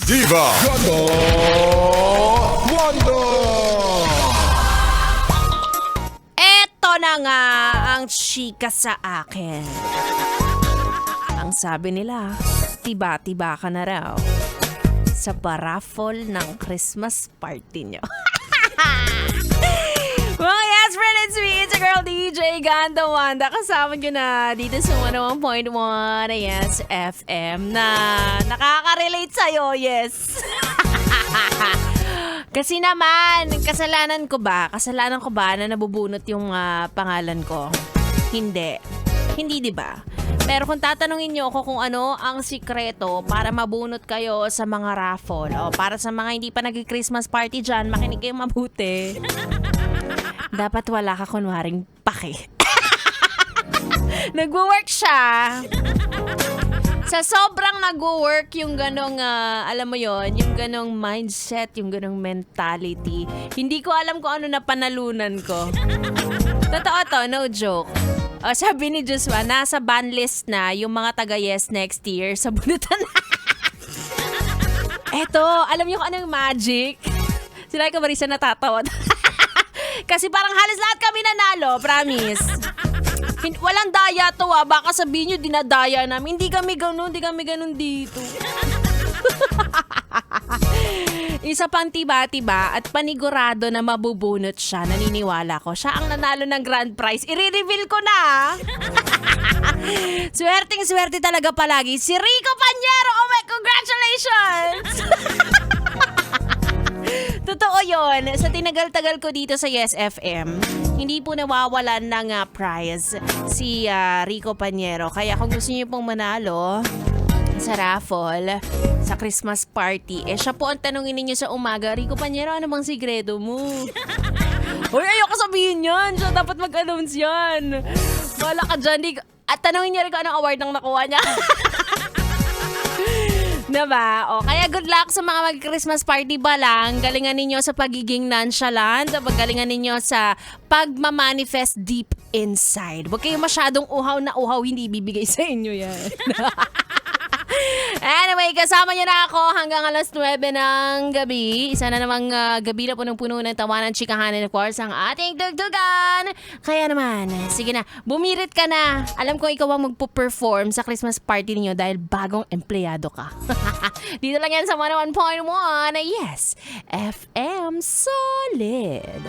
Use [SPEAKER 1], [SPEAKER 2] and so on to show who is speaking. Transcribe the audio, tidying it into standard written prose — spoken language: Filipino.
[SPEAKER 1] Diva Ganda Wanda.
[SPEAKER 2] Eto na nga ang chika sa akin. Ang sabi nila, tiba-tiba ka na raw sa paraffol ng Christmas party nyo. Well, yes, friend, it's me. It's your girl, DJ Ganda Wanda. Kasama nyo na dito sa 101.1 Yes FM na nakaka-relate sa'yo, yes. Kasi naman, kasalanan ko ba na nabubunot yung pangalan ko? Hindi. Hindi, di ba? Pero kung tatanungin niyo ako kung ano ang sikreto para mabunot kayo sa mga raffle o para sa mga hindi pa nag-Christmas party dyan, makinig kayong mabuti. Dapat wala ka kunwaring pake. Nagwo-work siya. Sa sobrang nagwo-work yung ganong, alam mo yon, yung ganong mindset, yung ganong mentality. Hindi ko alam kung ano na panalunan ko. Totoo to, no joke. O, sabi ni Joshua, nasa ban list na yung mga taga-yes next year sa bunutan. Eto, alam niyo kung anong magic? Sila ka Marisa natatawa. Kasi parang halos lahat kami nanalo, promise. Walang daya to baka sabihin nyo dinadaya namin. Hindi kami ganun dito. Isa pang tiba-tiba at panigurado na mabubunot siya. Naniniwala ko. Siya ang nanalo ng grand prize. I-reveal ko na. Swerteng-swerte talaga palagi. Si Rico Panyero. Oh my, congratulations! Totoo yun. Sa tinagal-tagal ko dito sa Yes FM, hindi po nawawalan ng prize si Rico Panyero. Kaya kung gusto niyo pong manalo sa raffle, sa Christmas party, siya po ang tanungin ninyo sa umaga, Rico Panyero, ano bang sigredo mo? Uy, ayoko sabihin yan. Siya dapat mag-announce yan. Wala ka dyan. At tanungin niya rin kung anong award nang nakuha niya. Diba? O, kaya good luck sa mga mag-Christmas party ba lang. Galingan ninyo sa pagiging nonchalant. Galingan ninyo sa pagmamanifest deep inside. Huwag kayo masyadong uhaw na uhaw. Hindi bibigay sa inyo yan. Anyway, kasama niyo na ako hanggang alas 9 ng gabi. Isa na namang gabi na punong-puno ng tawanan, chikahan, and of course, ang ating tugtugan. Kaya naman, sige na, bumirit ka na. Alam ko ikaw ang magpo-perform sa Christmas party niyo dahil bagong empleyado ka. Dito lang yan sa 101.1. Yes, FM Solid.